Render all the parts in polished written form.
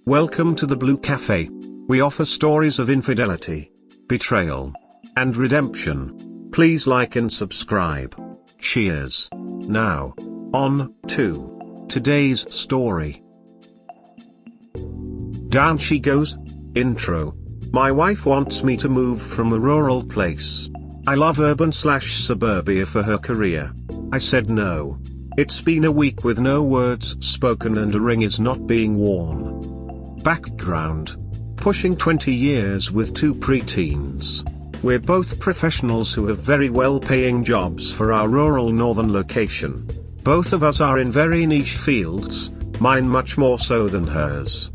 Welcome to the Blue Cafe. We offer stories of infidelity, betrayal, and redemption. Please like and subscribe. Cheers. Now, on to today's story. Down she goes. Intro. My wife wants me to move from a rural place. I love urban/suburbia for her career. I said no. It's been a week with no words spoken and a ring is not being worn. Background. Pushing 20 years with two preteens. We're both professionals who have very well-paying jobs for our rural northern location. Both of us are in very niche fields, mine much more so than hers.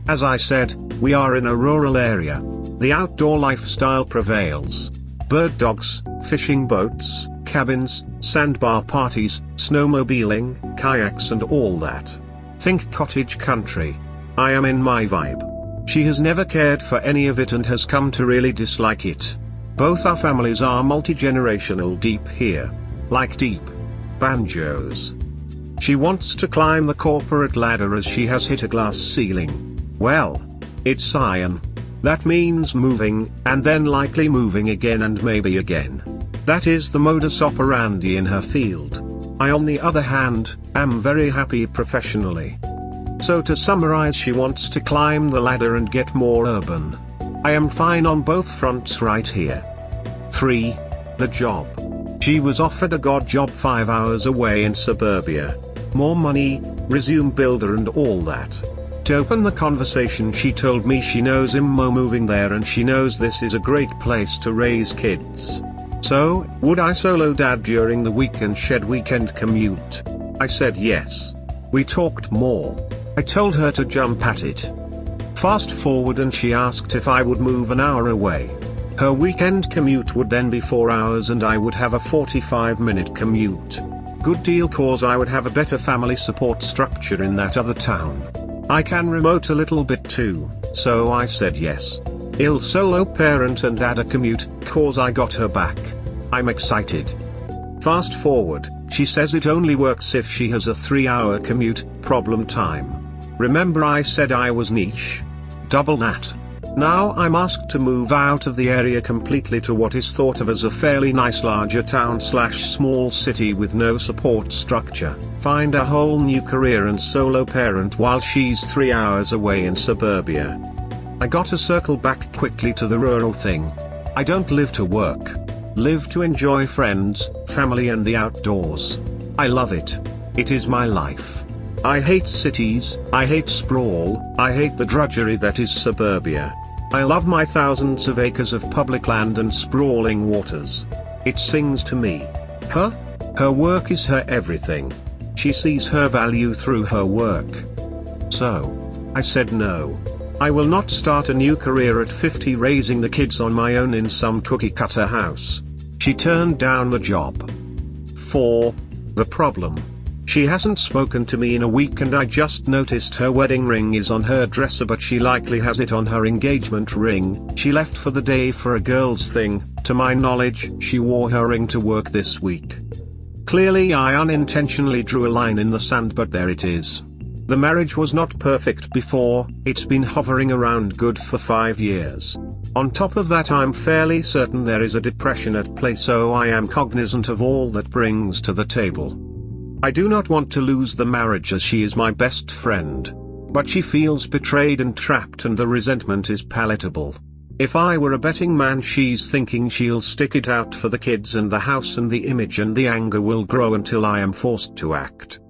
As I said, we are in a rural area. The outdoor lifestyle prevails. Bird dogs, fishing boats, cabins, sandbar parties, snowmobiling, kayaks and all that. Think cottage country. I am in my vibe. She has never cared for any of it and has come to really dislike it. Both our families are multigenerational deep here. Like deep. Banjos. She wants to climb the corporate ladder as she has hit a glass ceiling. Well, it's iron. That means moving, and then likely moving again and maybe again. That is the modus operandi in her field. I on the other hand, am very happy professionally. So to summarize, she wants to climb the ladder and get more urban. I am fine on both fronts right here. 3. The job. She was offered a god job 5 hours away in suburbia. More money, resume builder and all that. To open the conversation, she told me she knows Immo moving there and she knows this is a great place to raise kids. So, would I solo dad during the week and shed weekend commute? I said yes. We talked more. I told her to jump at it. Fast forward and she asked if I would move an hour away. Her weekend commute would then be 4 hours and I would have a 45-minute commute. Good deal cause I would have a better family support structure in that other town. I can remote a little bit too, so I said yes. I'll solo parent and add a commute, cause I got her back. I'm excited. Fast forward, she says it only works if she has a 3-hour commute, problem time. Remember I said I was niche? Double that. Now I'm asked to move out of the area completely to what is thought of as a fairly nice larger town/small city with no support structure, find a whole new career and solo parent while she's 3 hours away in suburbia. I got to circle back quickly to the rural thing. I don't live to work. Live to enjoy friends, family and the outdoors. I love it. It is my life. I hate cities, I hate sprawl, I hate the drudgery that is suburbia. I love my thousands of acres of public land and sprawling waters. It sings to me. Her work is her everything. She sees her value through her work. So, I said no. I will not start a new career at 50 raising the kids on my own in some cookie-cutter house. She turned down the job. 4. The problem. She hasn't spoken to me in a week and I just noticed her wedding ring is on her dresser but she likely has it on her engagement ring. She left for the day for a girls thing. To my knowledge, she wore her ring to work this week. Clearly I unintentionally drew a line in the sand but there it is. The marriage was not perfect before, it's been hovering around good for 5 years. On top of that I'm fairly certain there is a depression at play so I am cognizant of all that brings to the table. I do not want to lose the marriage as she is my best friend. But she feels betrayed and trapped and the resentment is palatable. If I were a betting man she's thinking she'll stick it out for the kids and the house and the image and the anger will grow until I am forced to act.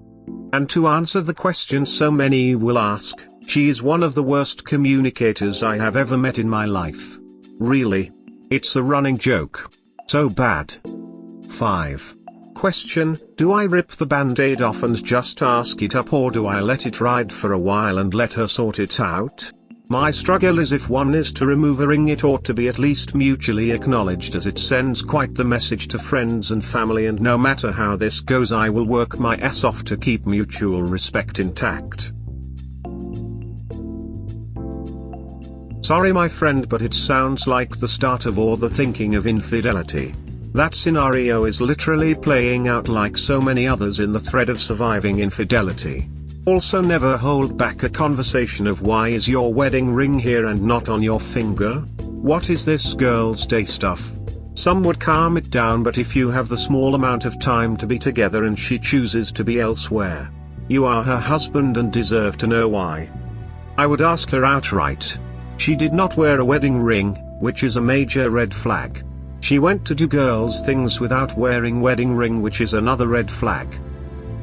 And to answer the question so many will ask, she is one of the worst communicators I have ever met in my life. Really. It's a running joke. So bad. 5. Question, do I rip the band-aid off and just ask it up or do I let it ride for a while and let her sort it out? My struggle is if one is to remove a ring it ought to be at least mutually acknowledged as it sends quite the message to friends and family and no matter how this goes I will work my ass off to keep mutual respect intact. Sorry my friend but it sounds like the start of or the thinking of infidelity. That scenario is literally playing out like so many others in the thread of surviving infidelity. Also, never hold back a conversation of why is your wedding ring here and not on your finger? What is this girls' day stuff? Some would calm it down, but if you have the small amount of time to be together and she chooses to be elsewhere, you are her husband and deserve to know why. I would ask her outright. She did not wear a wedding ring, which is a major red flag. She went to do girls' things without wearing wedding ring, which is another red flag.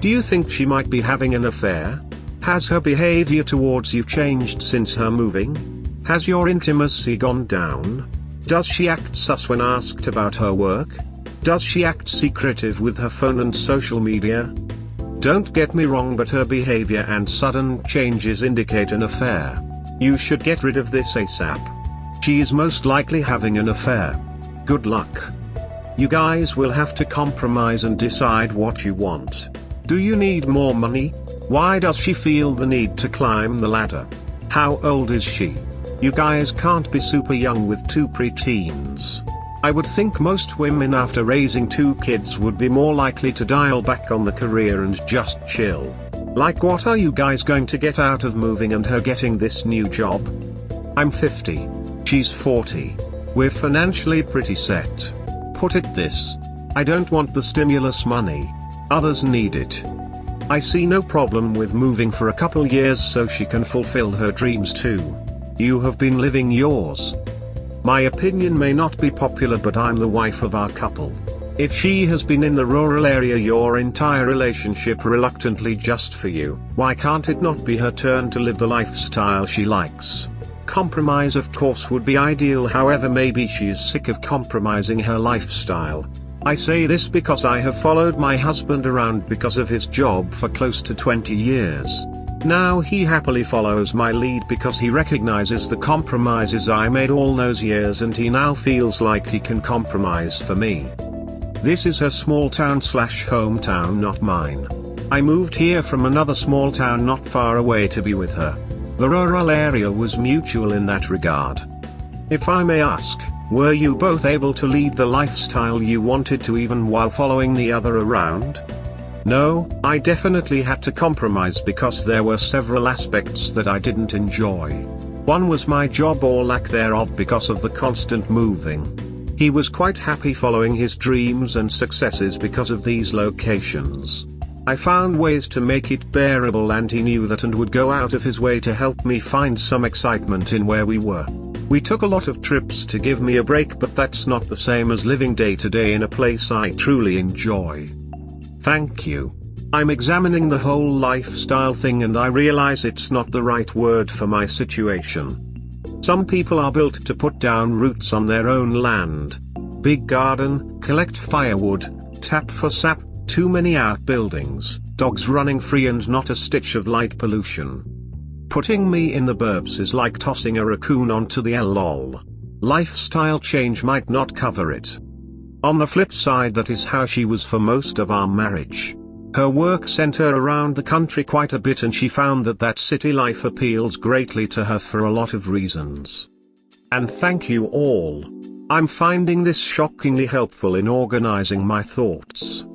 Do you think she might be having an affair? Has her behavior towards you changed since her moving? Has your intimacy gone down? Does she act sus when asked about her work? Does she act secretive with her phone and social media? Don't get me wrong, but her behavior and sudden changes indicate an affair. You should get rid of this ASAP. She is most likely having an affair. Good luck. You guys will have to compromise and decide what you want. Do you need more money? Why does she feel the need to climb the ladder? How old is she? You guys can't be super young with 2 preteens. I would think most women after raising 2 kids would be more likely to dial back on the career and just chill. Like, what are you guys going to get out of moving and her getting this new job? I'm 50. She's 40. We're financially pretty set. Put it this: I don't want the stimulus money. Others need it. I see no problem with moving for a couple years so she can fulfill her dreams too. You have been living yours. My opinion may not be popular, but I'm the wife of our couple. If she has been in the rural area your entire relationship reluctantly just for you, why can't it not be her turn to live the lifestyle she likes? Compromise of course would be ideal, however maybe she is sick of compromising her lifestyle. I say this because I have followed my husband around because of his job for close to 20 years. Now he happily follows my lead because he recognizes the compromises I made all those years, and he now feels like he can compromise for me. This is her small town/hometown, not mine. I moved here from another small town not far away to be with her. The rural area was mutual in that regard. If I may ask, were you both able to lead the lifestyle you wanted to even while following the other around? No, I definitely had to compromise because there were several aspects that I didn't enjoy. One was my job or lack thereof because of the constant moving. He was quite happy following his dreams and successes because of these locations. I found ways to make it bearable, and he knew that and would go out of his way to help me find some excitement in where we were. We took a lot of trips to give me a break, but that's not the same as living day to day in a place I truly enjoy. Thank you. I'm examining the whole lifestyle thing and I realize it's not the right word for my situation. Some people are built to put down roots on their own land. Big garden, collect firewood, tap for sap, too many outbuildings, dogs running free and not a stitch of light pollution. Putting me in the burbs is like tossing a raccoon onto the lol. Lifestyle change might not cover it. On the flip side, that is how she was for most of our marriage. Her work sent her around the country quite a bit, and she found that city life appeals greatly to her for a lot of reasons. And thank you all. I'm finding this shockingly helpful in organizing my thoughts.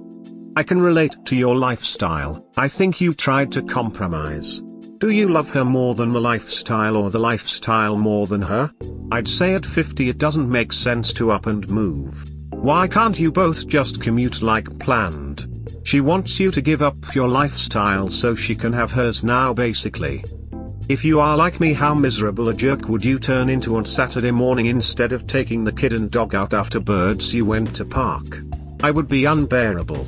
I can relate to your lifestyle. I think you tried to compromise. Do you love her more than the lifestyle, or the lifestyle more than her? I'd say at 50 it doesn't make sense to up and move. Why can't you both just commute like planned? She wants you to give up your lifestyle so she can have hers now, basically. If you are like me, how miserable a jerk would you turn into on Saturday morning instead of taking the kid and dog out after birds you went to park? I would be unbearable.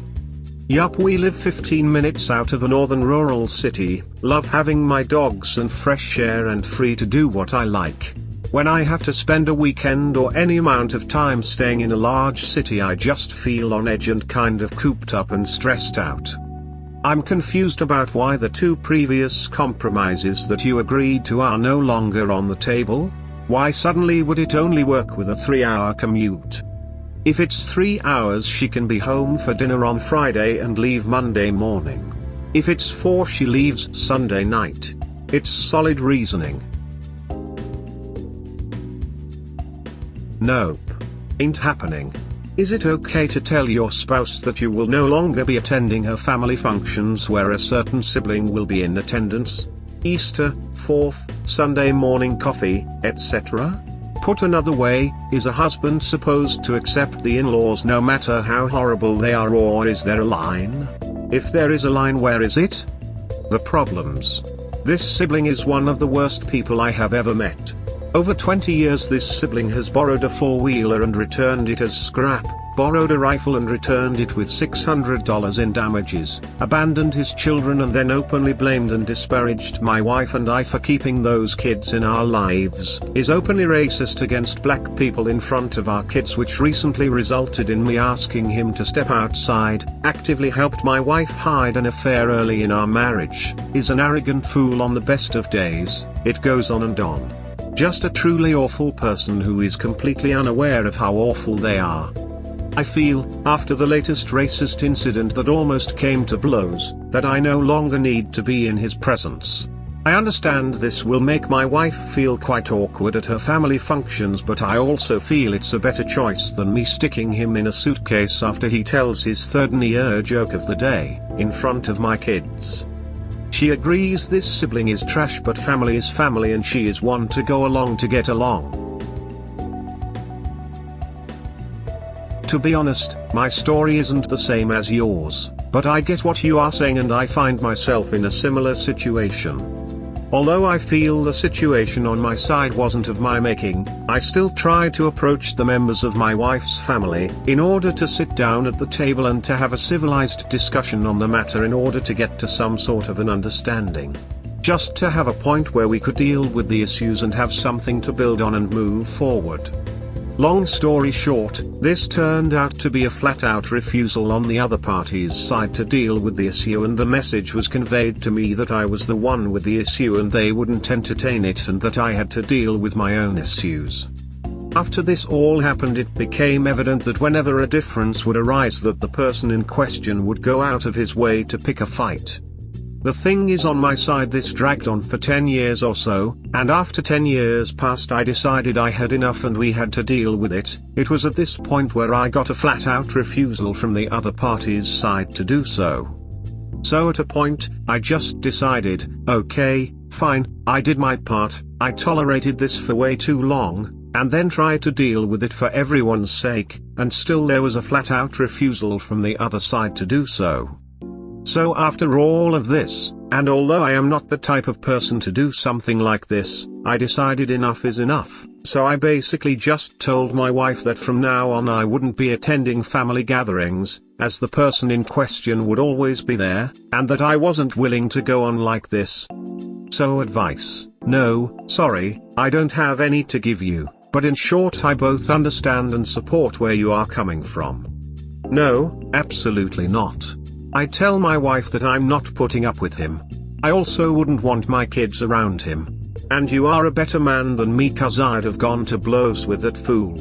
Yup, we live 15 minutes out of a northern rural city, love having my dogs and fresh air and free to do what I like. When I have to spend a weekend or any amount of time staying in a large city, I just feel on edge and kind of cooped up and stressed out. I'm confused about why the 2 previous compromises that you agreed to are no longer on the table. Why suddenly would it only work with a 3-hour commute? If it's 3 hours, she can be home for dinner on Friday and leave Monday morning. If it's 4, she leaves Sunday night. It's solid reasoning. Nope. Ain't happening. Is it okay to tell your spouse that you will no longer be attending her family functions where a certain sibling will be in attendance? Easter, 4th, Sunday morning coffee, etc.? Put another way, is a husband supposed to accept the in-laws no matter how horrible they are, or is there a line? If there is a line, where is it? The problems. This sibling is one of the worst people I have ever met. Over 20 years this sibling has borrowed a four-wheeler and returned it as scrap, borrowed a rifle and returned it with $600 in damages, abandoned his children and then openly blamed and disparaged my wife and I for keeping those kids in our lives, is openly racist against black people in front of our kids, which recently resulted in me asking him to step outside, actively helped my wife hide an affair early in our marriage, is an arrogant fool on the best of days. It goes on and on. Just a truly awful person who is completely unaware of how awful they are. I feel, after the latest racist incident that almost came to blows, that I no longer need to be in his presence. I understand this will make my wife feel quite awkward at her family functions, but I also feel it's a better choice than me sticking him in a suitcase after he tells his third-year joke of the day, in front of my kids. She agrees this sibling is trash, but family is family and she is one to go along to get along. To be honest, my story isn't the same as yours, but I get what you are saying and I find myself in a similar situation. Although I feel the situation on my side wasn't of my making, I still try to approach the members of my wife's family, in order to sit down at the table and to have a civilized discussion on the matter in order to get to some sort of an understanding. Just to have a point where we could deal with the issues and have something to build on and move forward. Long story short, this turned out to be a flat-out refusal on the other party's side to deal with the issue, and the message was conveyed to me that I was the one with the issue and they wouldn't entertain it, and that I had to deal with my own issues. After this all happened, it became evident that whenever a difference would arise, that the person in question would go out of his way to pick a fight. The thing is, on my side this dragged on for 10 years or so, and after 10 years passed I decided I had enough and we had to deal with it. It was at this point where I got a flat-out refusal from the other party's side to do so. So at a point, I just decided, okay, fine, I did my part, I tolerated this for way too long, and then tried to deal with it for everyone's sake, and still there was a flat-out refusal from the other side to do so. So after all of this, and although I am not the type of person to do something like this, I decided enough is enough, so I basically just told my wife that from now on I wouldn't be attending family gatherings, as the person in question would always be there, and that I wasn't willing to go on like this. So advice: no, sorry, I don't have any to give you, but in short I both understand and support where you are coming from. No, absolutely not. I tell my wife that I'm not putting up with him. I also wouldn't want my kids around him. And you are a better man than me, 'cause I'd have gone to blows with that fool.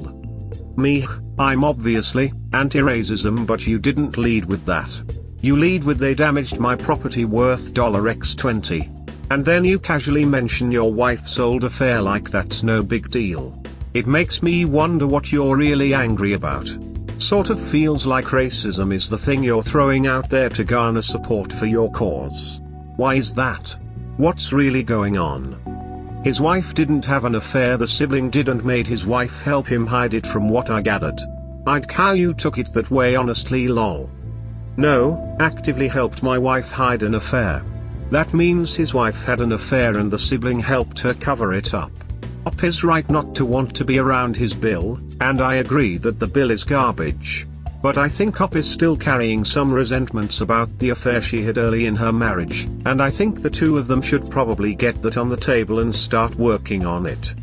Me, I'm obviously anti-racism, but you didn't lead with that. You lead with they damaged my property worth $X20. And then you casually mention your wife's old affair like that's no big deal. It makes me wonder what you're really angry about. Sort of feels like racism is the thing you're throwing out there to garner support for your cause. Why is that? What's really going on? His wife didn't have an affair, the sibling did, and made his wife help him hide it, from what I gathered. I'd how you took it that way, honestly, lol. No, actively helped my wife hide an affair. That means his wife had an affair and the sibling helped her cover it up. Up his right not to want to be around his bill, and I agree that the bill is garbage. But I think Up is still carrying some resentments about the affair she had early in her marriage, and I think the two of them should probably get that on the table and start working on it.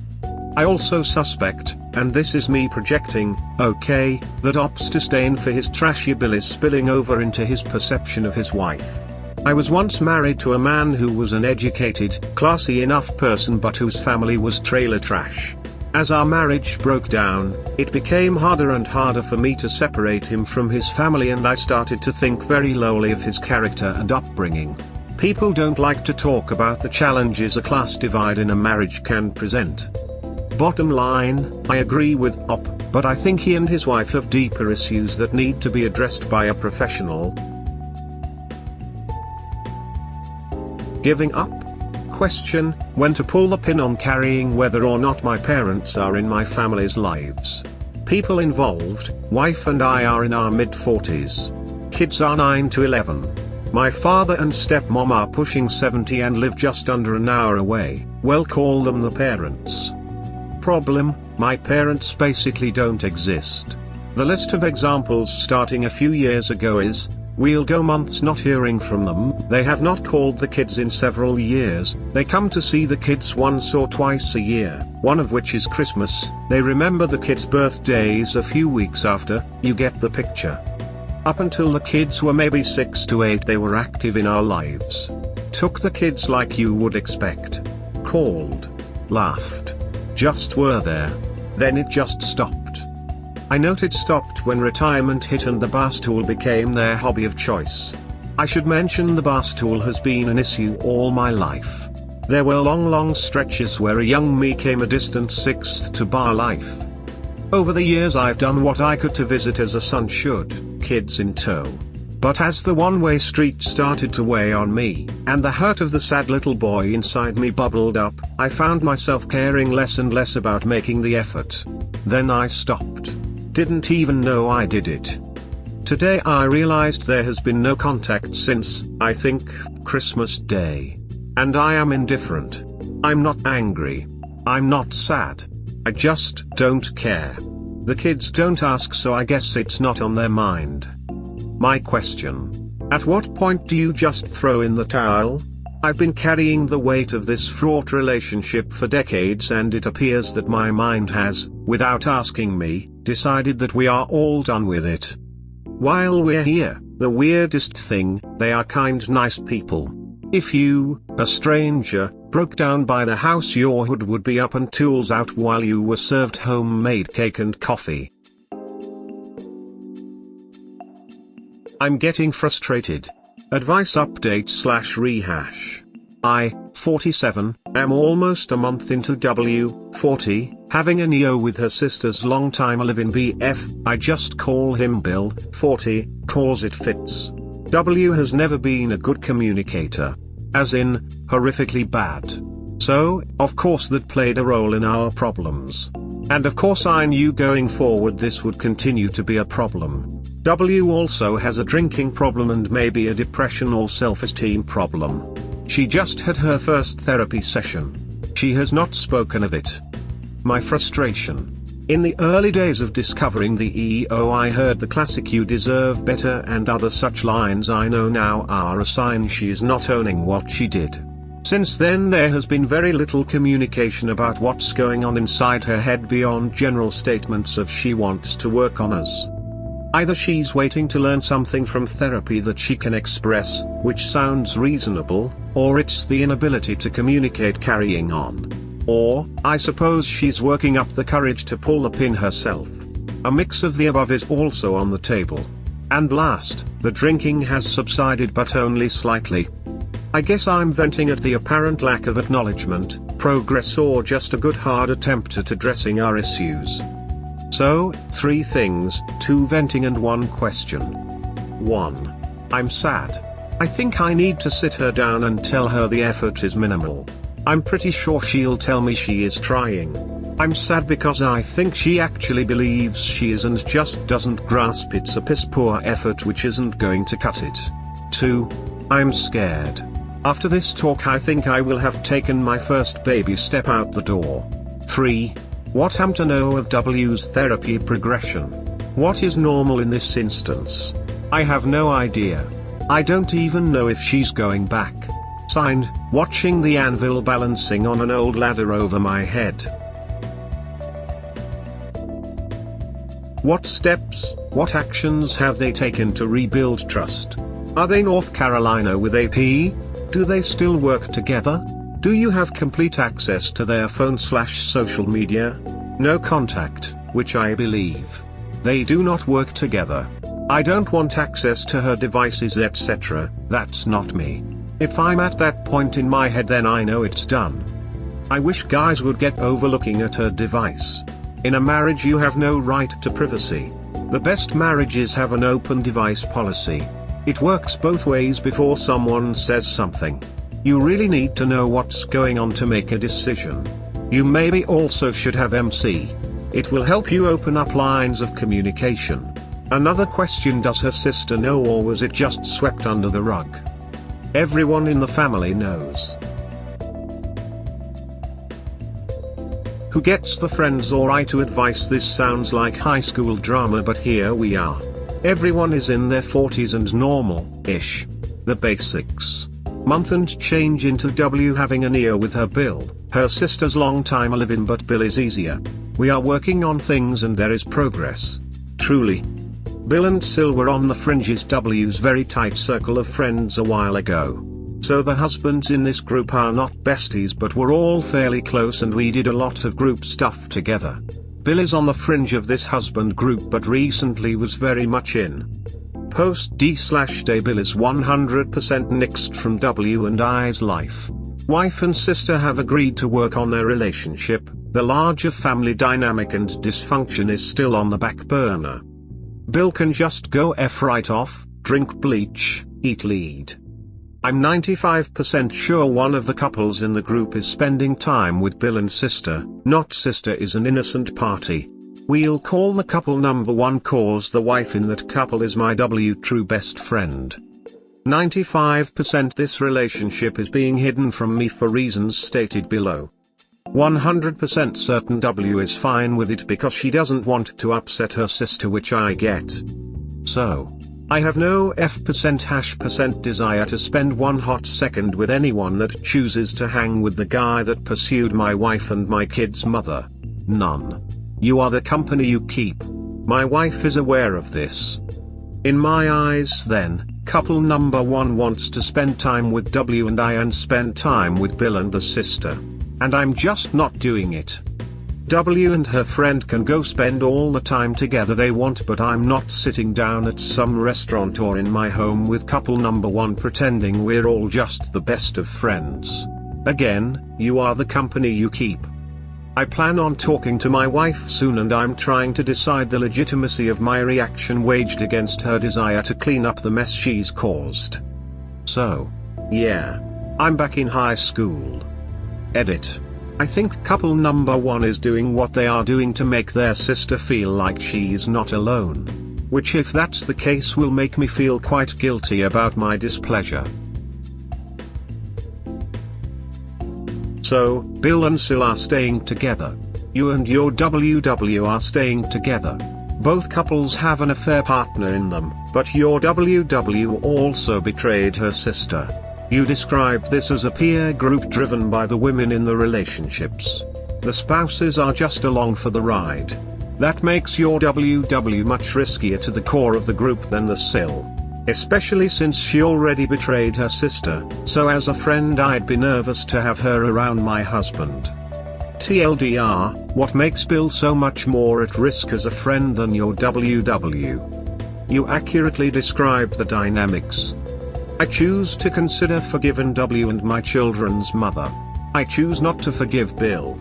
I also suspect, and this is me projecting, okay, that Op's disdain for his trashy bill is spilling over into his perception of his wife. I was once married to a man who was an educated, classy enough person but whose family was trailer trash. As our marriage broke down, it became harder and harder for me to separate him from his family, and I started to think very lowly of his character and upbringing. People don't like to talk about the challenges a class divide in a marriage can present. Bottom line, I agree with Op. But I think he and his wife have deeper issues that need to be addressed by a professional. Giving up? Question: when to pull the pin on carrying whether or not my parents are in my family's lives. People involved: wife and I are in our mid-40s. Kids are 9 to 11. My father and stepmom are pushing 70 and live just under an hour away. Well, call them the parents. Problem: my parents basically don't exist. The list of examples starting a few years ago is: we'll go months not hearing from them, they have not called the kids in several years, they come to see the kids once or twice a year, one of which is Christmas, they remember the kids' birthdays a few weeks after. You get the picture. Up until the kids were maybe 6 to 8 they were active in our lives. Took the kids like you would expect. Called. Laughed. Just were there. Then it just stopped. I note it stopped when retirement hit and the bar stool became their hobby of choice. I should mention the bar stool has been an issue all my life. There were long stretches where a young me came a distant sixth to bar life. Over the years I've done what I could to visit as a son should, kids in tow. But as the one-way street started to weigh on me, and the hurt of the sad little boy inside me bubbled up, I found myself caring less and less about making the effort. Then I stopped. Didn't even know I did it. Today I realized there has been no contact since, I think, Christmas Day. And I am indifferent. I'm not angry. I'm not sad. I just don't care. The kids don't ask, so I guess it's not on their mind. My question: at what point do you just throw in the towel? I've been carrying the weight of this fraught relationship for decades, and it appears that my mind has, without asking me, decided that we are all done with it. While we're here, the weirdest thing, they are kind, nice people. If you, a stranger, broke down by the house, your hood would be up and tools out while you were served homemade cake and coffee. I'm getting frustrated. Advice update/rehash. I, 47, am almost a month into W, 40, having a neo with her sister's longtime live-in BF, I just call him Bill, 40, cause it fits. W has never been a good communicator. As in, horrifically bad. So, of course that played a role in our problems. And of course I knew going forward this would continue to be a problem. W also has a drinking problem and maybe a depression or self-esteem problem. She just had her first therapy session. She has not spoken of it. My frustration. In the early days of discovering the EO, I heard the classic "you deserve better" and other such lines I know now are a sign she is not owning what she did. Since then there has been very little communication about what's going on inside her head beyond general statements of she wants to work on us. Either she's waiting to learn something from therapy that she can express, which sounds reasonable, or it's the inability to communicate carrying on. Or, I suppose she's working up the courage to pull the pin herself. A mix of the above is also on the table. And last, the drinking has subsided but only slightly. I guess I'm venting at the apparent lack of acknowledgement, progress, or just a good hard attempt at addressing our issues. So, 3 things, 2 venting and 1 question. 1. I'm sad. I think I need to sit her down and tell her the effort is minimal. I'm pretty sure she'll tell me she is trying. I'm sad because I think she actually believes she is and just doesn't grasp it's a piss poor effort which isn't going to cut it. 2. I'm scared. After this talk I think I will have taken my first baby step out the door. 3. What am to know of W's therapy progression? What is normal in this instance? I have no idea. I don't even know if she's going back. Signed, watching the anvil balancing on an old ladder over my head. What steps, what actions have they taken to rebuild trust? Are they North Carolina with AP? Do they still work together? Do you have complete access to their phone/social media? No contact, which I believe. They do not work together. I don't want access to her devices, etc. That's not me. If I'm at that point in my head, then I know it's done. I wish guys would get over looking at her device. In a marriage you have no right to privacy. The best marriages have an open device policy. It works both ways before someone says something. You really need to know what's going on to make a decision. You maybe also should have MC. It will help you open up lines of communication. Another question: does her sister know, or was it just swept under the rug? Everyone in the family knows. Who gets the friends or AITA advice? This sounds like high school drama, but here we are. Everyone is in their 40s and normal-ish. The basics. Month and change into W, having an ear with her Bill. Her sister's long time a live-in, but Bill is easier. We are working on things and there is progress. Truly. Bill and Sil were on the fringes, W's very tight circle of friends a while ago. So the husbands in this group are not besties, but we're all fairly close and we did a lot of group stuff together. Bill is on the fringe of this husband group but recently was very much in. Post D/day Bill is 100% nixed from W and I's life. Wife and sister have agreed to work on their relationship. The larger family dynamic and dysfunction is still on the back burner. Bill can just go F right off, drink bleach, eat lead. I'm 95% sure one of the couples in the group is spending time with Bill and sister, not sister is an innocent party. We'll call the couple number 1 cause the wife in that couple is my W true best friend. 95% this relationship is being hidden from me for reasons stated below. 100% certain W is fine with it because she doesn't want to upset her sister, which I get. So, I have no F%# desire to spend one hot second with anyone that chooses to hang with the guy that pursued my wife and my kid's mother. None. You are the company you keep. My wife is aware of this. In my eyes then, couple number 1 wants to spend time with W and I and spend time with Bill and the sister. And I'm just not doing it. W and her friend can go spend all the time together they want, but I'm not sitting down at some restaurant or in my home with couple number 1 pretending we're all just the best of friends. Again, you are the company you keep. I plan on talking to my wife soon and I'm trying to decide the legitimacy of my reaction waged against her desire to clean up the mess she's caused. So, yeah. I'm back in high school. Edit. I think couple number 1 is doing what they are doing to make their sister feel like she's not alone. Which, if that's the case, will make me feel quite guilty about my displeasure. So, Bill and Sil are staying together. You and your WW are staying together. Both couples have an affair partner in them, but your WW also betrayed her sister. You described this as a peer group driven by the women in the relationships. The spouses are just along for the ride. That makes your WW much riskier to the core of the group than the Sil. Especially since she already betrayed her sister, so as a friend I'd be nervous to have her around my husband. TLDR, what makes Bill so much more at risk as a friend than your WW? You accurately described the dynamics. I choose to consider forgiven W and my children's mother. I choose not to forgive Bill.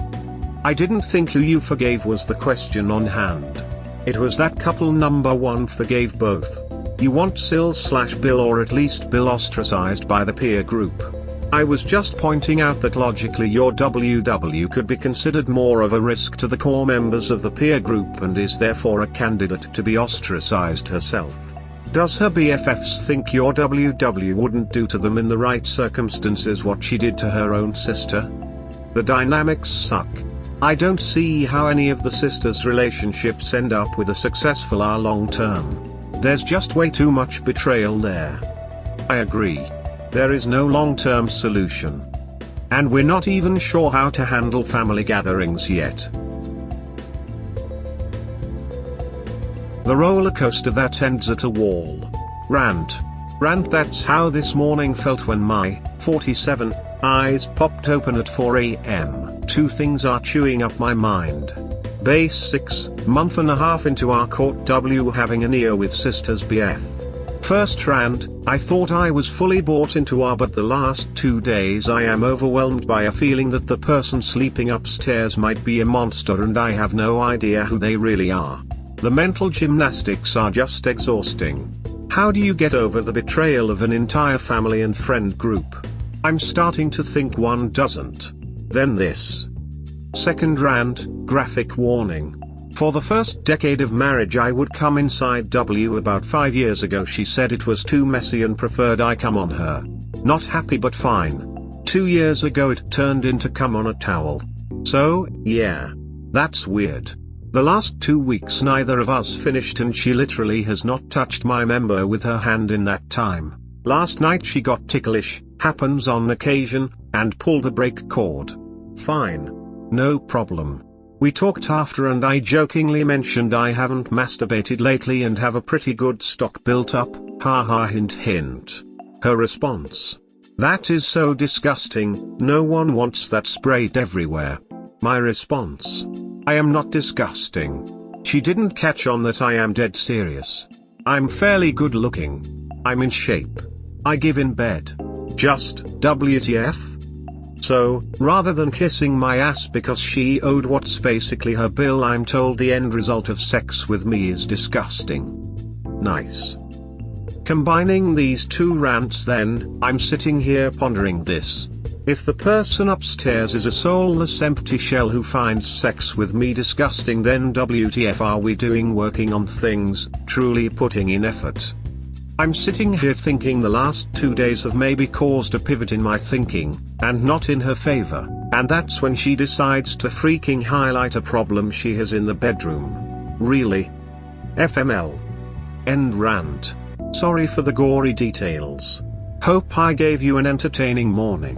I didn't think who you forgave was the question on hand. It was that couple number 1 forgave both. You want Sil/Bill, or at least Bill, ostracized by the peer group. I was just pointing out that logically your WW could be considered more of a risk to the core members of the peer group and is therefore a candidate to be ostracized herself. Does her BFFs think your WW wouldn't do to them in the right circumstances what she did to her own sister? The dynamics suck. I don't see how any of the sisters' relationships end up with a successful R long term. There's just way too much betrayal there. I agree. There is no long-term solution. And we're not even sure how to handle family gatherings yet. The roller coaster that ends at a wall. Rant. Rant. That's how this morning felt when my 47 eyes popped open at 4 a.m. Two things are chewing up my mind. Base 6, month and a half into our court W having an ear with sister's BF. First rant, I thought I was fully bought into but the last 2 days I am overwhelmed by a feeling that the person sleeping upstairs might be a monster and I have no idea who they really are. The mental gymnastics are just exhausting. How do you get over the betrayal of an entire family and friend group? I'm starting to think one doesn't. Then this. Second rant, graphic warning. For the first decade of marriage I would come inside about 5 years ago she said it was too messy and preferred I come on her. Not happy but fine. 2 years ago it turned into come on a towel. So, yeah. That's weird. The last 2 weeks neither of us finished and she literally has not touched my member with her hand in that time. Last night she got ticklish, happens on occasion, and pulled the brake cord. Fine. No problem. We talked after and I jokingly mentioned I haven't masturbated lately and have a pretty good stock built up, haha hint hint. Her response. That is so disgusting, no one wants that sprayed everywhere. My response. I am not disgusting. She didn't catch on that I am dead serious. I'm fairly good looking. I'm in shape. I give in bed. Just, WTF? So, rather than kissing my ass because she owed what's basically her bill, I'm told the end result of sex with me is disgusting. Nice. Combining these 2 rants then, I'm sitting here pondering this. If the person upstairs is a soulless empty shell who finds sex with me disgusting, then WTF are we doing working on things, truly putting in effort? I'm sitting here thinking the last 2 days have maybe caused a pivot in my thinking, and not in her favor, and that's when she decides to freaking highlight a problem she has in the bedroom. Really? FML. End rant. Sorry for the gory details. Hope I gave you an entertaining morning.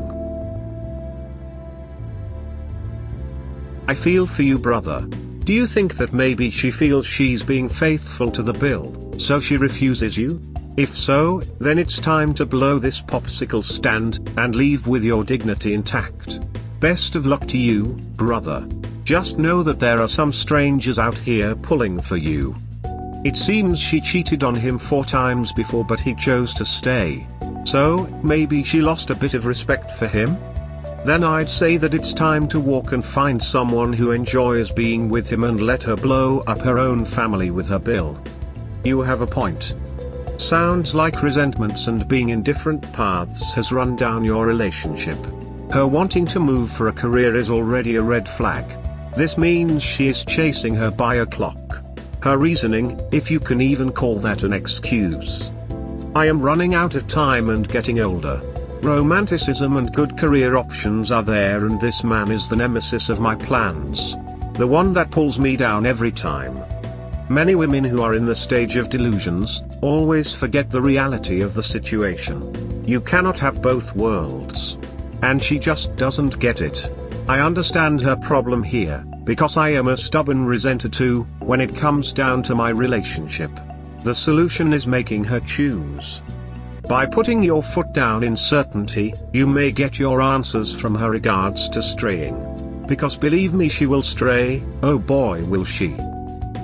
I feel for you, brother. Do you think that maybe she feels she's being faithful to the bill, so she refuses you? If so, then it's time to blow this popsicle stand, and leave with your dignity intact. Best of luck to you, brother. Just know that there are some strangers out here pulling for you. It seems she cheated on him 4 times before but he chose to stay. So, maybe she lost a bit of respect for him? Then I'd say that it's time to walk and find someone who enjoys being with him and let her blow up her own family with her bill. You have a point. Sounds like resentments and being in different paths has run down your relationship. Her wanting to move for a career is already a red flag. This means she is chasing her bio clock. Her reasoning, if you can even call that an excuse. I am running out of time and getting older. Romanticism and good career options are there and this man is the nemesis of my plans. The one that pulls me down every time. Many women who are in the stage of delusions, always forget the reality of the situation. You cannot have both worlds. And she just doesn't get it. I understand her problem here, because I am a stubborn resenter too, when it comes down to my relationship. The solution is making her choose. By putting your foot down in certainty, you may get your answers from her regards to straying. Because believe me, she will stray, oh boy will she.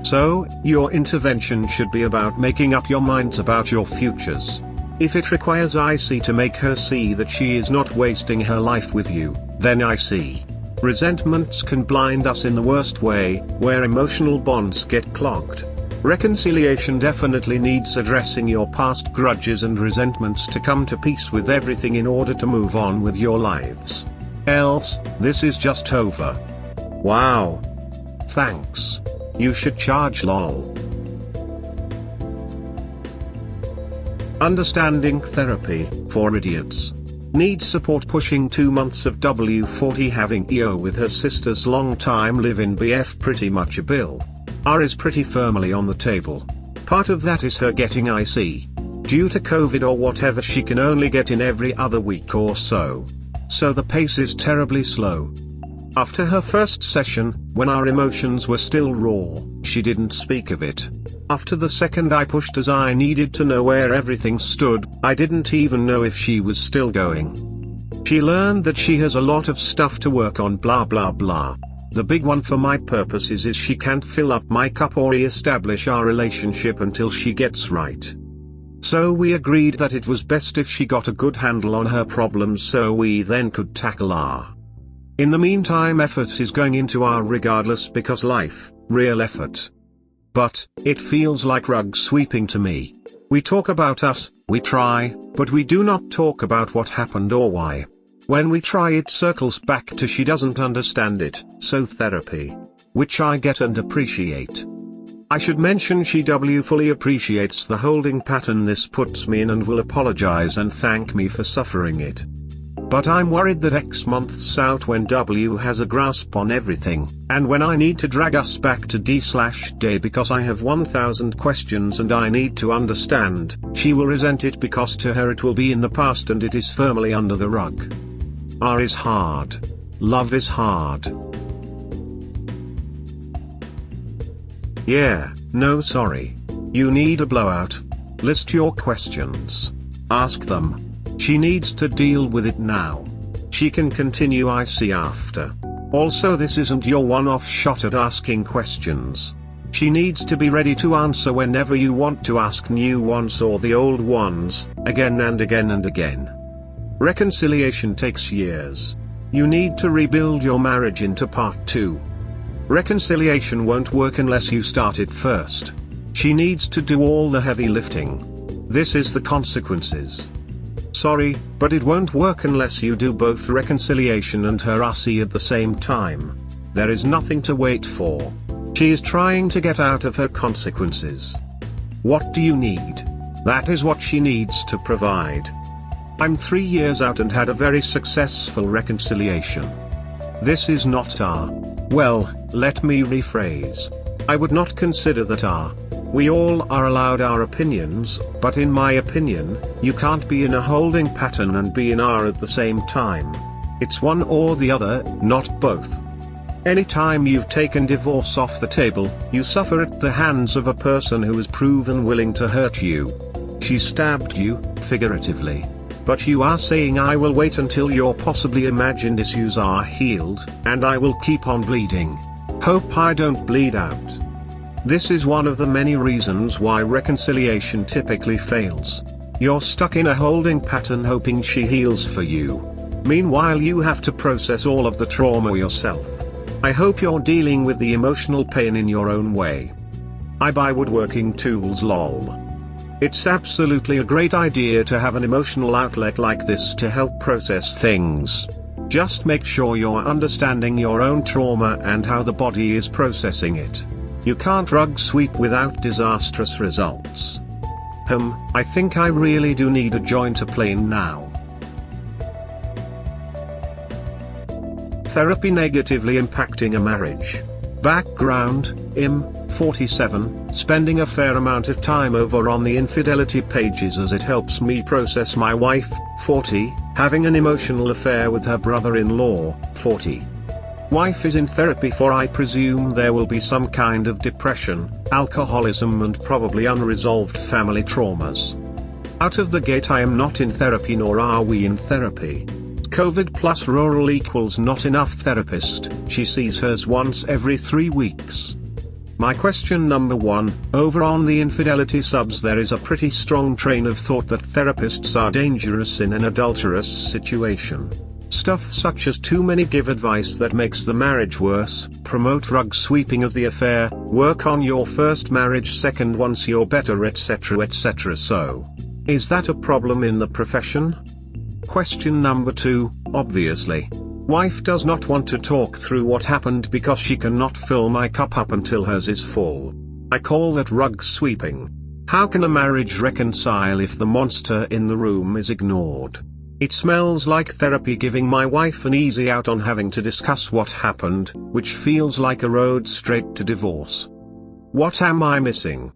So, your intervention should be about making up your minds about your futures. If it requires IC to make her see that she is not wasting her life with you, then IC. Resentments can blind us in the worst way, where emotional bonds get clogged. Reconciliation definitely needs addressing your past grudges and resentments to come to peace with everything in order to move on with your lives. Else, this is just over. Wow. Thanks. You should charge lol. Understanding therapy, for idiots. Needs support pushing 2 months of W40 having EO with her sister's long-time live-in BF pretty much a bill. R is pretty firmly on the table. Part of that is her getting IC. Due to COVID or whatever she can only get in every other week or so. So the pace is terribly slow. After her first session, when our emotions were still raw, she didn't speak of it. After the second I pushed as I needed to know where everything stood, I didn't even know if she was still going. She learned that she has a lot of stuff to work on blah blah blah. The big one for my purposes is she can't fill up my cup or re-establish our relationship until she gets right. So we agreed that it was best if she got a good handle on her problems so we then could tackle our. In the meantime, effort is going into our regardless because life, real effort. But, it feels like rug sweeping to me. We talk about us, we try, but we do not talk about what happened or why. When we try it circles back to she doesn't understand it, so therapy. Which I get and appreciate. I should mention she fully appreciates the holding pattern this puts me in and will apologize and thank me for suffering it. But I'm worried that X months out when W has a grasp on everything, and when I need to drag us back to D/day because I have 1,000 questions and I need to understand, she will resent it because to her it will be in the past and it is firmly under the rug. R is hard. Love is hard. Yeah, no sorry. You need a blowout. List your questions. Ask them. She needs to deal with it now. She can continue IC after. Also, this isn't your one-off shot at asking questions. She needs to be ready to answer whenever you want to ask new ones or the old ones, again and again and again. Reconciliation takes years. You need to rebuild your marriage into part 2. Reconciliation won't work unless you start it first. She needs to do all the heavy lifting. This is the consequences. Sorry, but it won't work unless you do both reconciliation and her RC at the same time. There is nothing to wait for. She is trying to get out of her consequences. What do you need? That is what she needs to provide. I'm 3 years out and had a very successful reconciliation. This is not our. Well, let me rephrase. I would not consider that our. We all are allowed our opinions, but in my opinion, you can't be in a holding pattern and be in R at the same time. It's one or the other, not both. Anytime you've taken divorce off the table, you suffer at the hands of a person who has proven willing to hurt you. She stabbed you, figuratively. But you are saying I will wait until your possibly imagined issues are healed, and I will keep on bleeding. Hope I don't bleed out. This is one of the many reasons why reconciliation typically fails. You're stuck in a holding pattern hoping she heals for you. Meanwhile you have to process all of the trauma yourself. I hope you're dealing with the emotional pain in your own way. I buy woodworking tools lol. It's absolutely a great idea to have an emotional outlet like this to help process things. Just make sure you're understanding your own trauma and how the body is processing it. You can't rug sweep without disastrous results. I think I really do need a joint to plane now. Therapy negatively impacting a marriage. Background, 47, spending a fair amount of time over on the infidelity pages as it helps me process my wife, 40, having an emotional affair with her brother-in-law, 40. Wife is in therapy for I presume there will be some kind of depression, alcoholism and probably unresolved family traumas. Out of the gate I am not in therapy nor are we in therapy. COVID plus rural equals not enough therapist, she sees hers once every 3 weeks. My question number 1, over on the infidelity subs there is a pretty strong train of thought that therapists are dangerous in an adulterous situation. Stuff such as too many give advice that makes the marriage worse, promote rug sweeping of the affair, work on your first marriage second once you're better etc. etc. So, is that a problem in the profession? Question number 2, obviously. Wife does not want to talk through what happened because she cannot fill my cup up until hers is full. I call that rug sweeping. How can a marriage reconcile if the monster in the room is ignored? It smells like therapy giving my wife an easy out on having to discuss what happened, which feels like a road straight to divorce. What am I missing?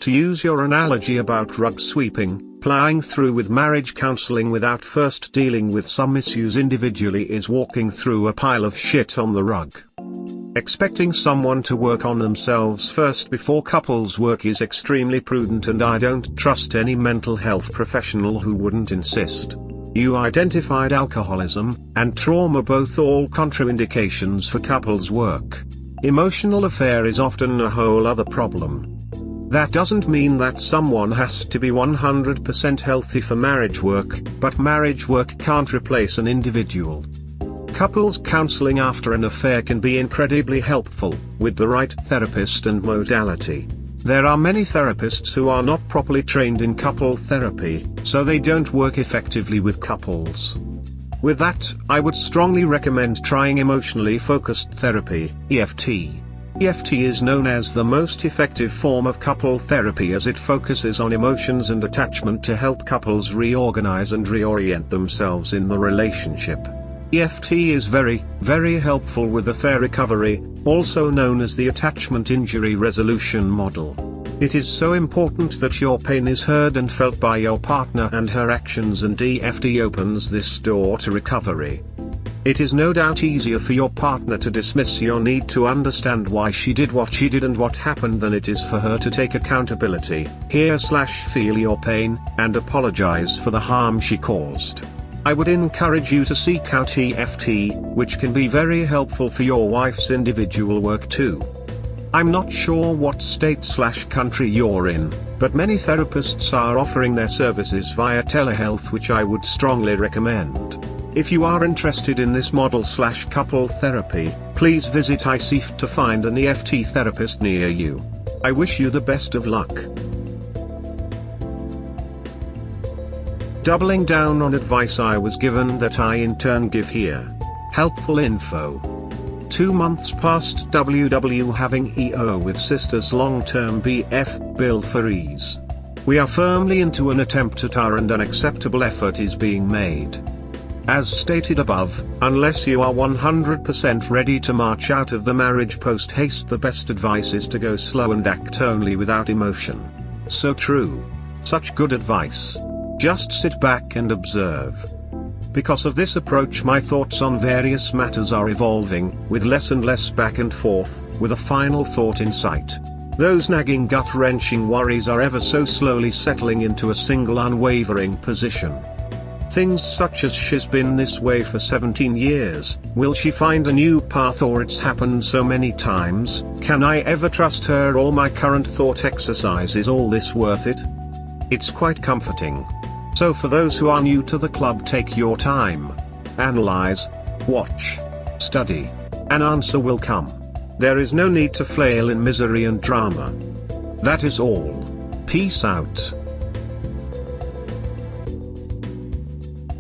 To use your analogy about rug sweeping, plowing through with marriage counseling without first dealing with some issues individually is walking through a pile of shit on the rug. Expecting someone to work on themselves first before couples work is extremely prudent and I don't trust any mental health professional who wouldn't insist. You identified alcoholism and trauma, both all contraindications for couples work. Emotional affair is often a whole other problem. That doesn't mean that someone has to be 100% healthy for marriage work, but marriage work can't replace an individual. Couples counseling after an affair can be incredibly helpful, with the right therapist and modality. There are many therapists who are not properly trained in couple therapy, so they don't work effectively with couples. With that, I would strongly recommend trying emotionally focused therapy, EFT. EFT is known as the most effective form of couple therapy as it focuses on emotions and attachment to help couples reorganize and reorient themselves in the relationship. EFT is very, very helpful with affair recovery, also known as the attachment injury resolution model. It is so important that your pain is heard and felt by your partner and her actions, and EFT opens this door to recovery. It is no doubt easier for your partner to dismiss your need to understand why she did what she did and what happened than it is for her to take accountability, hear/feel your pain, and apologize for the harm she caused. I would encourage you to seek out EFT, which can be very helpful for your wife's individual work too. I'm not sure what state/country you're in, but many therapists are offering their services via telehealth, which I would strongly recommend. If you are interested in this model/couple therapy, please visit ICF to find an EFT therapist near you. I wish you the best of luck. Doubling down on advice I was given that I in turn give here. Helpful info. 2 months past WW having EO with sister's long-term BF, Bill Faries. We are firmly into an attempt at our and unacceptable effort is being made. As stated above, unless you are 100% ready to march out of the marriage post-haste, the best advice is to go slow and act only without emotion. So true. Such good advice. Just sit back and observe. Because of this approach, my thoughts on various matters are evolving, with less and less back and forth, with a final thought in sight. Those nagging gut-wrenching worries are ever so slowly settling into a single unwavering position. Things such as she's been this way for 17 years, will she find a new path, or it's happened so many times, can I ever trust her, or my current thought exercise, is all this worth it? It's quite comforting. So for those who are new to the club, take your time. Analyze, watch, study. An answer will come. There is no need to flail in misery and drama. That is all. Peace out.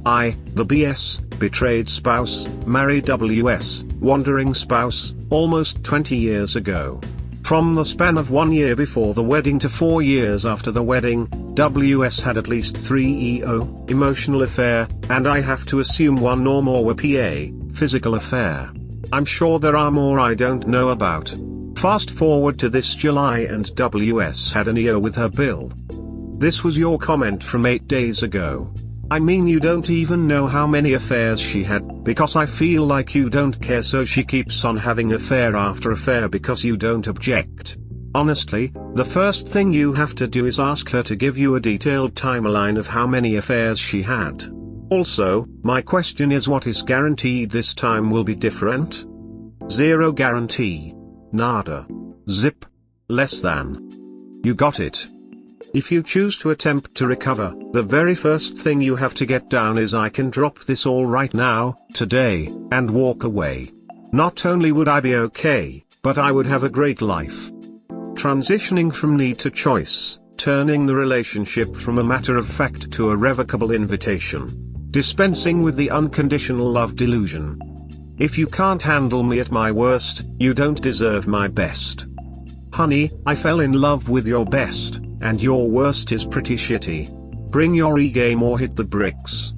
I, the BS, betrayed spouse, married WS, wandering spouse, almost 20 years ago. From the span of 1 year before the wedding to 4 years after the wedding, WS had at least 3 EO, emotional affair, and I have to assume 1 or more were PA, physical affair. I'm sure there are more I don't know about. Fast forward to this July and WS had an EO with her Bill. This was your comment from 8 days ago. I mean, you don't even know how many affairs she had, because I feel like you don't care, so she keeps on having affair after affair because you don't object. Honestly, the first thing you have to do is ask her to give you a detailed timeline of how many affairs she had. Also, my question is, what is guaranteed this time will be different? Zero guarantee. Nada. Zip. Less than. You got it. If you choose to attempt to recover, the very first thing you have to get down is, I can drop this all right now, today, and walk away. Not only would I be okay, but I would have a great life. Transitioning from need to choice, turning the relationship from a matter of fact to a revocable invitation. Dispensing with the unconditional love delusion. If you can't handle me at my worst, you don't deserve my best. Honey, I fell in love with your best, and your worst is pretty shitty. Bring your E-game or hit the bricks.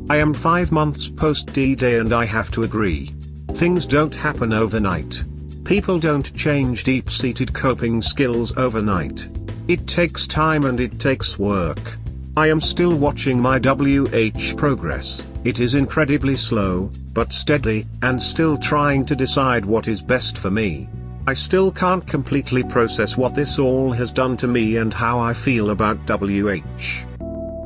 I am 5 months post D-Day and I have to agree. Things don't happen overnight. People don't change deep-seated coping skills overnight. It takes time and it takes work. I am still watching my WH progress. It is incredibly slow, but steady, and still trying to decide what is best for me. I still can't completely process what this all has done to me and how I feel about WH.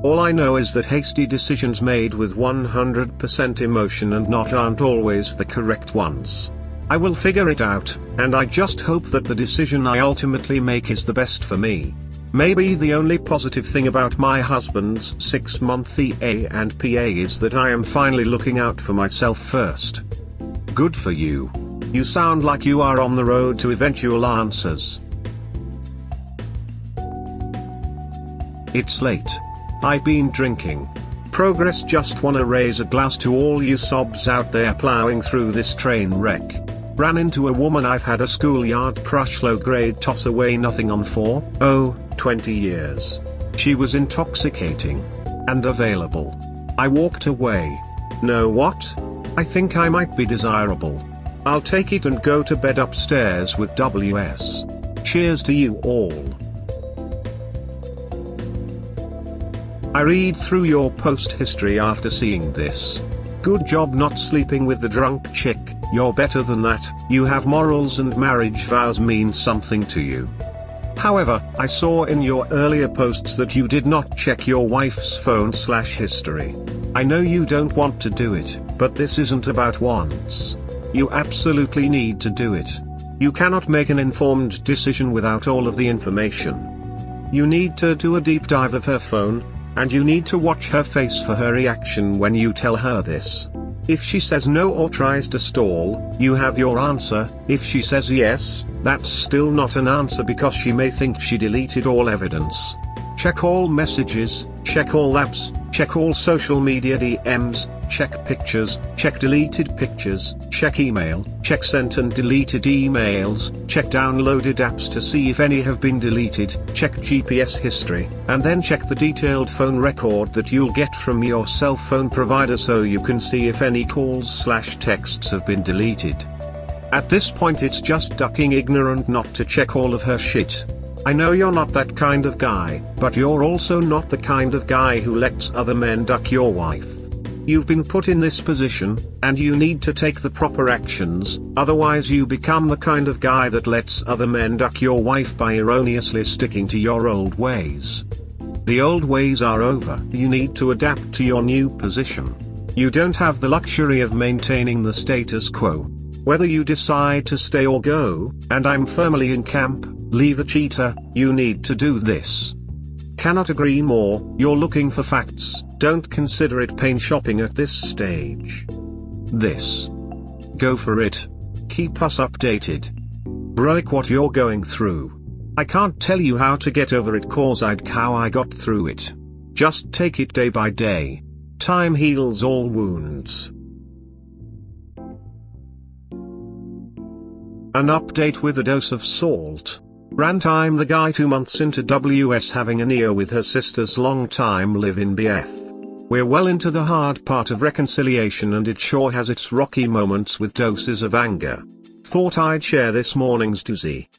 All I know is that hasty decisions made with 100% emotion and not aren't always the correct ones. I will figure it out, and I just hope that the decision I ultimately make is the best for me. Maybe the only positive thing about my husband's 6-month EA and PA is that I am finally looking out for myself first. Good for you. You sound like you are on the road to eventual answers. It's late. I've been drinking. Progress, just wanna raise a glass to all you sobs out there plowing through this train wreck. Ran into a woman I've had a schoolyard crush, low grade toss away nothing on for, 20 years. She was intoxicating. And available. I walked away. Know what? I think I might be desirable. I'll take it and go to bed upstairs with WS. Cheers to you all. I read through your post history after seeing this. Good job not sleeping with the drunk chick, you're better than that, you have morals and marriage vows mean something to you. However, I saw in your earlier posts that you did not check your wife's phone/history. I know you don't want to do it, but this isn't about wants. You absolutely need to do it. You cannot make an informed decision without all of the information. You need to do a deep dive of her phone, and you need to watch her face for her reaction when you tell her this. If she says no or tries to stall, you have your answer. If she says yes, that's still not an answer because she may think she deleted all evidence. Check all messages, check all apps, check all social media DMs, check pictures, check deleted pictures, check email, check sent and deleted emails, check downloaded apps to see if any have been deleted, check GPS history, and then check the detailed phone record that you'll get from your cell phone provider so you can see if any calls/texts have been deleted. At this point it's just ducking ignorant not to check all of her shit. I know you're not that kind of guy, but you're also not the kind of guy who lets other men duck your wife. You've been put in this position, and you need to take the proper actions, otherwise you become the kind of guy that lets other men duck your wife by erroneously sticking to your old ways. The old ways are over. You need to adapt to your new position. You don't have the luxury of maintaining the status quo. Whether you decide to stay or go, and I'm firmly in camp, leave a cheater, you need to do this. Cannot agree more, you're looking for facts, don't consider it pain shopping at this stage. This. Go for it. Keep us updated. Broke what you're going through. I can't tell you how to get over it cause I'd how I got through it. Just take it day by day. Time heals all wounds. An update with a dose of salt. Rant, I'm the guy 2 months into WS having an EO with her sister's long-time live-in BF. We're well into the hard part of reconciliation and it sure has its rocky moments with doses of anger. Thought I'd share this morning's doozy.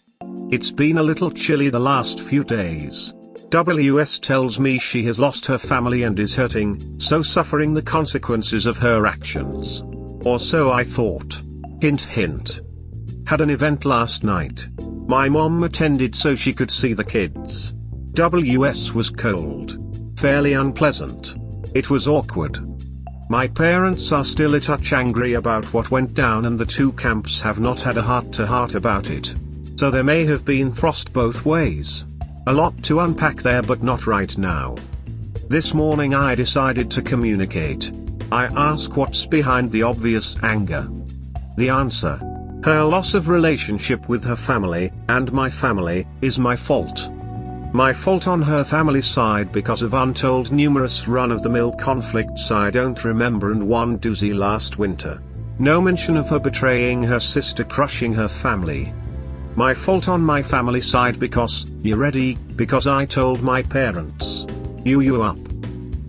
It's been a little chilly the last few days. WS tells me she has lost her family and is hurting, so suffering the consequences of her actions. Or so I thought. Hint hint. Had an event last night. My mom attended so she could see the kids. WS was cold. Fairly unpleasant. It was awkward. My parents are still a touch angry about what went down and the two camps have not had a heart-to-heart about it. So there may have been frost both ways. A lot to unpack there but not right now. This morning I decided to communicate. I ask what's behind the obvious anger. The answer. Her loss of relationship with her family, and my family, is my fault. My fault on her family side because of untold numerous run-of-the-mill conflicts I don't remember and one doozy last winter. No mention of her betraying her sister, crushing her family. My fault on my family side because, you ready, because I told my parents. You up.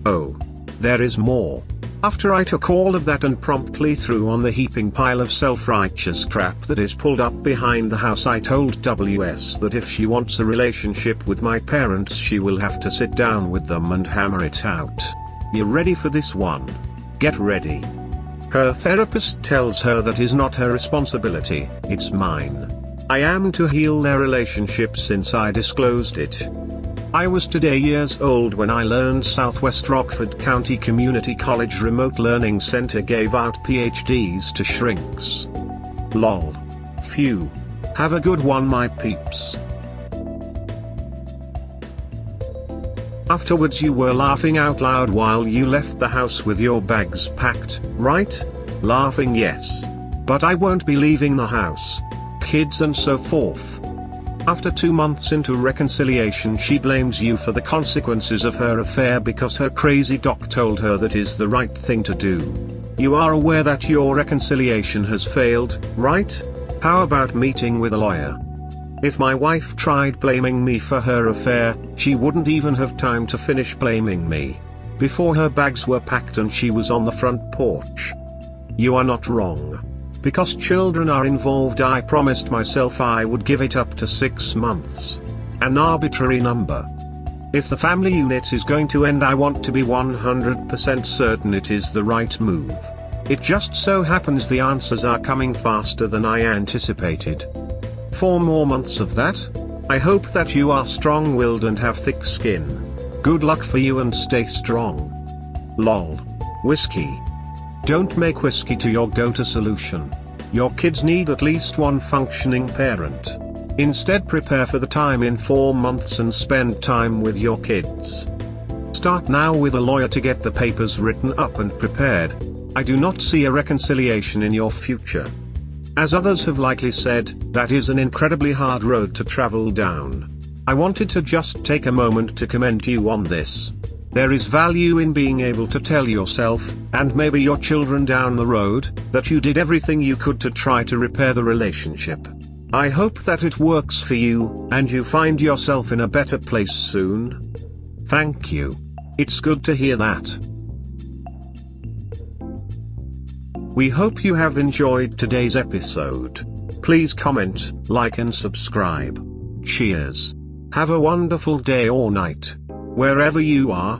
Oh. There is more. After I took all of that and promptly threw on the heaping pile of self-righteous crap that is pulled up behind the house, I told WS that if she wants a relationship with my parents she will have to sit down with them and hammer it out. You ready for this one? Get ready. Her therapist tells her that is not her responsibility, it's mine. I am to heal their relationship since I disclosed it. I was today years old when I learned Southwest Rockford County Community College Remote Learning Center gave out PhDs to shrinks. Lol. Phew. Have a good one, my peeps. Afterwards you were laughing out loud while you left the house with your bags packed, right? Laughing, yes. But I won't be leaving the house. Kids and so forth. After 2 months into reconciliation, she blames you for the consequences of her affair because her crazy doc told her that is the right thing to do. You are aware that your reconciliation has failed, right? How about meeting with a lawyer? If my wife tried blaming me for her affair, she wouldn't even have time to finish blaming me before her bags were packed and she was on the front porch. You are not wrong. Because children are involved, I promised myself I would give it up to 6 months. An arbitrary number. If the family unit is going to end, I want to be 100% certain it is the right move. It just so happens the answers are coming faster than I anticipated. 4 more months of that? I hope that you are strong-willed and have thick skin. Good luck for you and stay strong. Lol. Whiskey. Don't make whiskey to your go-to solution. Your kids need at least one functioning parent. Instead, prepare for the time in 4 months and spend time with your kids. Start now with a lawyer to get the papers written up and prepared. I do not see a reconciliation in your future. As others have likely said, that is an incredibly hard road to travel down. I wanted to just take a moment to commend you on this. There is value in being able to tell yourself, and maybe your children down the road, that you did everything you could to try to repair the relationship. I hope that it works for you, and you find yourself in a better place soon. Thank you. It's good to hear that. We hope you have enjoyed today's episode. Please comment, like and subscribe. Cheers. Have a wonderful day or night, wherever you are.